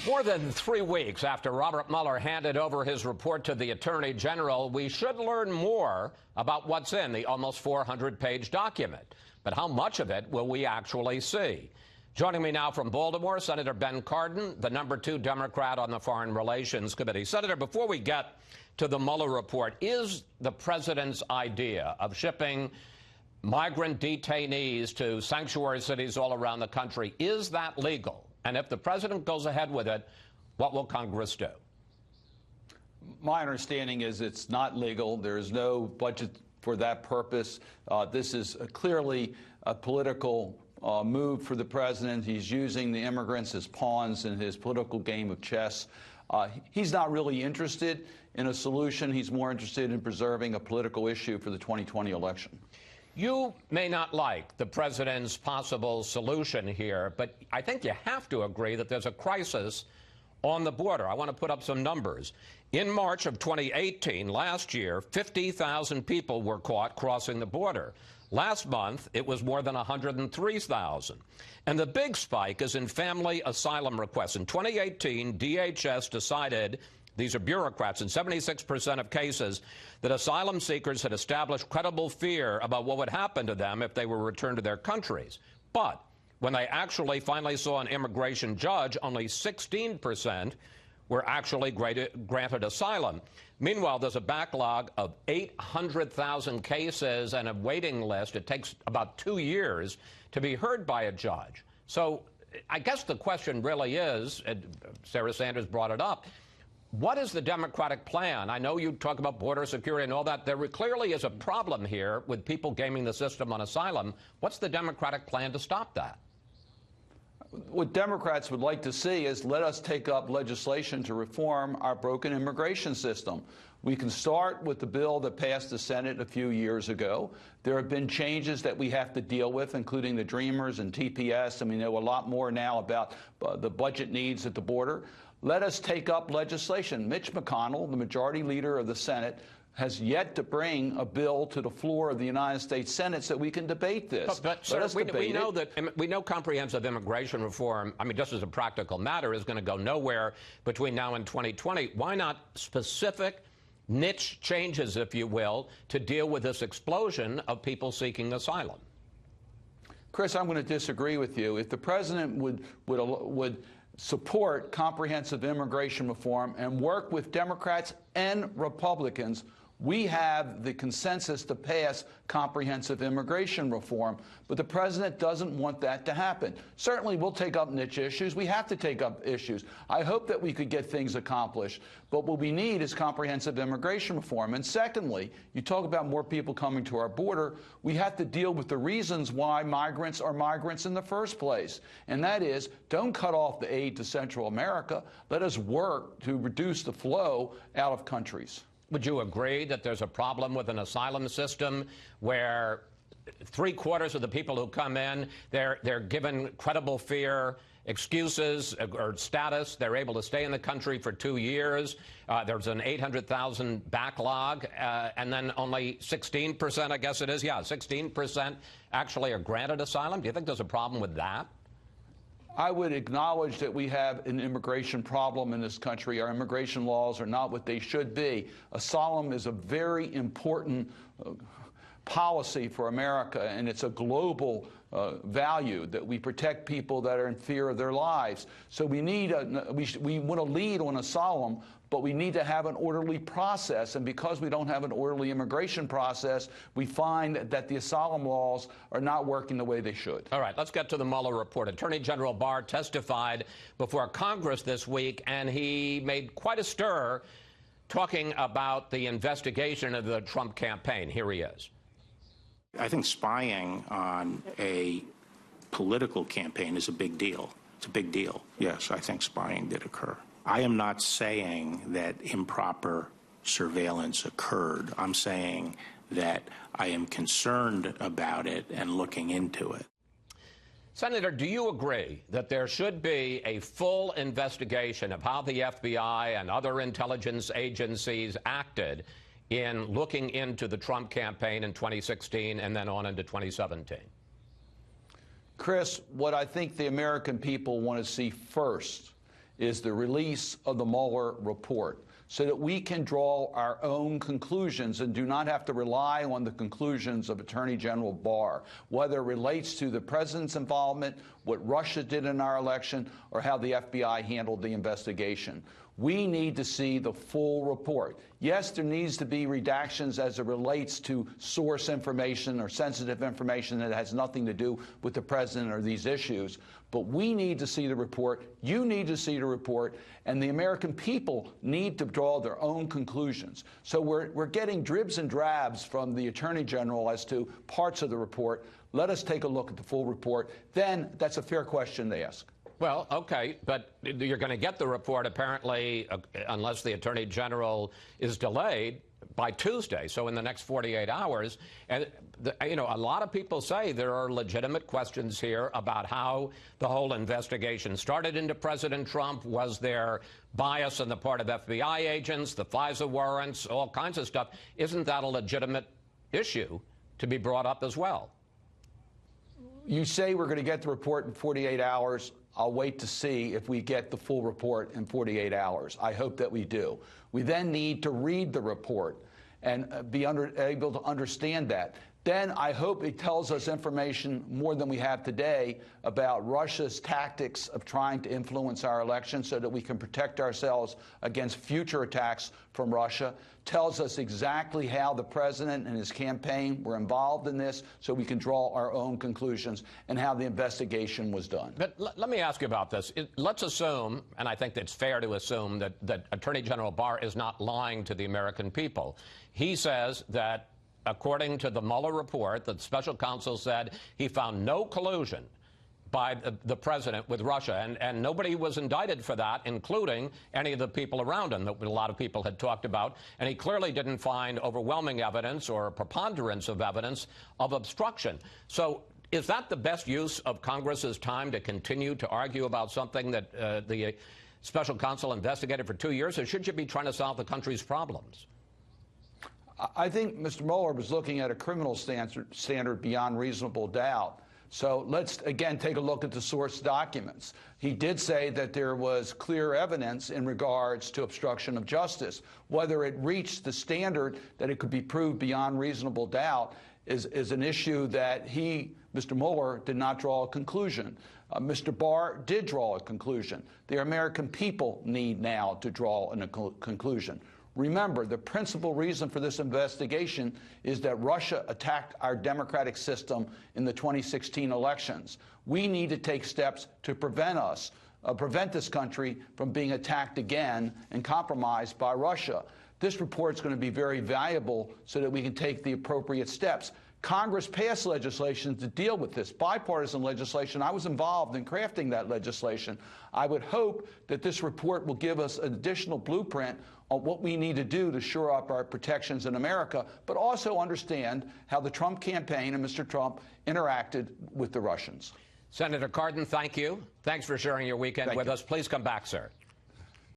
More than 3 weeks after Robert Mueller handed over his report to the Attorney General, we should learn more about what's in the almost 400-page document. But how much of it will we actually see? Joining me now from Baltimore, Senator Ben Cardin, the #2 Democrat on the Foreign Relations Committee. Senator, before we get to the Mueller report, is the president's idea of shipping migrant detainees to sanctuary cities all around the country, is that legal? And if the president goes ahead with it, what will Congress do? My understanding is it's not legal. There is no budget for that purpose. This is clearly a political move for the president. He's using the immigrants as pawns in his political game of chess. He's not really interested in a solution. He's more interested in preserving a political issue for the 2020 election. You may not like the president's possible solution here, but I think you have to agree that there's a crisis on the border. I want to put up some numbers. In March of 2018, last year, 50,000 people were caught crossing the border. Last month, it was more than 103,000. And the big spike is in family asylum requests. In 2018, DHS decided, these are bureaucrats, in 76% of cases, that asylum seekers had established credible fear about what would happen to them if they were returned to their countries. But when they actually finally saw an immigration judge, only 16% were actually granted asylum. Meanwhile, there's a backlog of 800,000 cases and a waiting list. It takes about 2 years to be heard by a judge. So I guess the question really is, Sarah Sanders brought it up, what is the Democratic plan? I know you talk about border security and all that. There clearly is a problem here with people gaming the system on asylum. What's the Democratic plan to stop that? What Democrats would like to see is let us take up legislation to reform our broken immigration system. We can start with the bill that passed the Senate a few years ago. There have been changes that we have to deal with, including the Dreamers and TPS, and we know a lot more now about the budget needs at the border. Let us take up legislation. Mitch McConnell, the majority leader of the Senate, has yet to bring a bill to the floor of the United States Senate so we can debate this. But sir, we know comprehensive immigration reform, I mean, just as a practical matter, is going to go nowhere between now and 2020. Why not specific niche changes, if you will, to deal with this explosion of people seeking asylum? Chris, I'm going to disagree with you. If the president would support comprehensive immigration reform and work with Democrats and Republicans, we have the consensus to pass comprehensive immigration reform, but the president doesn't want that to happen. Certainly, we'll take up niche issues. We have to take up issues. I hope that we could get things accomplished, but what we need is comprehensive immigration reform. And secondly, you talk about more people coming to our border. We have to deal with the reasons why migrants are migrants in the first place, and that is, don't cut off the aid to Central America. Let us work to reduce the flow out of countries. Would you agree that there's a problem with an asylum system where 3/4 of the people who come in, they're given credible fear, excuses, or status? They're able to stay in the country for 2 years. There's an 800,000 backlog, and then only 16%, I guess it is, 16% actually are granted asylum. Do you think there's a problem with that? I would acknowledge that we have an immigration problem in this country. Our immigration laws are not what they should be. Asylum is a very important policy for America, and it's a global value that we protect people that are in fear of their lives. So we need we want to lead on asylum, but we need to have an orderly process. And because we don't have an orderly immigration process, we find that the asylum laws are not working the way they should. All right, let's get to the Mueller report. Attorney General Barr testified before Congress this week, and he made quite a stir talking about the investigation of the Trump campaign. Here he is. I think spying on a political campaign is a big deal. It's a big deal. Yes, I think spying did occur. I am not saying that improper surveillance occurred. I'm saying that I am concerned about it and looking into it. Senator, do you agree that there should be a full investigation of how the FBI and other intelligence agencies acted in looking into the Trump campaign in 2016 and then on into 2017? Chris, what I think the American people want to see first is the release of the Mueller report, so that we can draw our own conclusions and do not have to rely on the conclusions of Attorney General Barr, whether it relates to the president's involvement, what Russia did in our election, or how the FBI handled the investigation. We need to see the full report. Yes, there needs to be redactions as it relates to source information or sensitive information that has nothing to do with the president or these issues, but we need to see the report. You need to see the report, and the American people need to draw their own conclusions. So we're getting dribs and drabs from the Attorney General as to parts of the report. Let us take a look at the full report. Then that's a fair question to ask. Well, okay, but you're going to get the report, apparently, unless the Attorney General is delayed, by Tuesday, so in the next 48 hours. And, you know, a lot of people say there are legitimate questions here about how the whole investigation started into President Trump. Was there bias on the part of FBI agents, the FISA warrants, all kinds of stuff? Isn't that a legitimate issue to be brought up as well? You say we're going to get the report in 48 hours. I'll wait to see if we get the full report in 48 hours. I hope that we do. We then need to read the report and be able to understand that. Then I hope it tells us information more than we have today about Russia's tactics of trying to influence our election so that we can protect ourselves against future attacks from Russia. Tells us exactly how the president and his campaign were involved in this so we can draw our own conclusions, and how the investigation was done. But let me ask you about this. Let's assume, and I think it's fair to assume, that Attorney General Barr is not lying to the American people. He says that, according to the Mueller report, the special counsel said he found no collusion by the president with Russia, and nobody was indicted for that, including any of the people around him that a lot of people had talked about, and he clearly didn't find overwhelming evidence or preponderance of evidence of obstruction. So is that the best use of Congress's time, to continue to argue about something that the special counsel investigated for 2 years, or should you be trying to solve the country's problems? I think Mr. Mueller was looking at a criminal standard beyond reasonable doubt. So let's, again, take a look at the source documents. He did say that there was clear evidence in regards to obstruction of justice. Whether it reached the standard that it could be proved beyond reasonable doubt is an issue that Mr. Mueller, did not draw a conclusion. Mr. Barr did draw a conclusion. The American people need now to draw a conclusion. Remember, the principal reason for this investigation is that Russia attacked our democratic system in the 2016 elections. We need to take steps to prevent this country from being attacked again and compromised by Russia. This report is going to be very valuable so that we can take the appropriate steps. Congress passed legislation to deal with this, bipartisan legislation. I was involved in crafting that legislation. I would hope that this report will give us an additional blueprint on what we need to do to shore up our protections in America, but also understand how the Trump campaign and Mr. Trump interacted with the Russians. Senator Cardin, thank you. Thanks for sharing your weekend with us. Please come back, sir.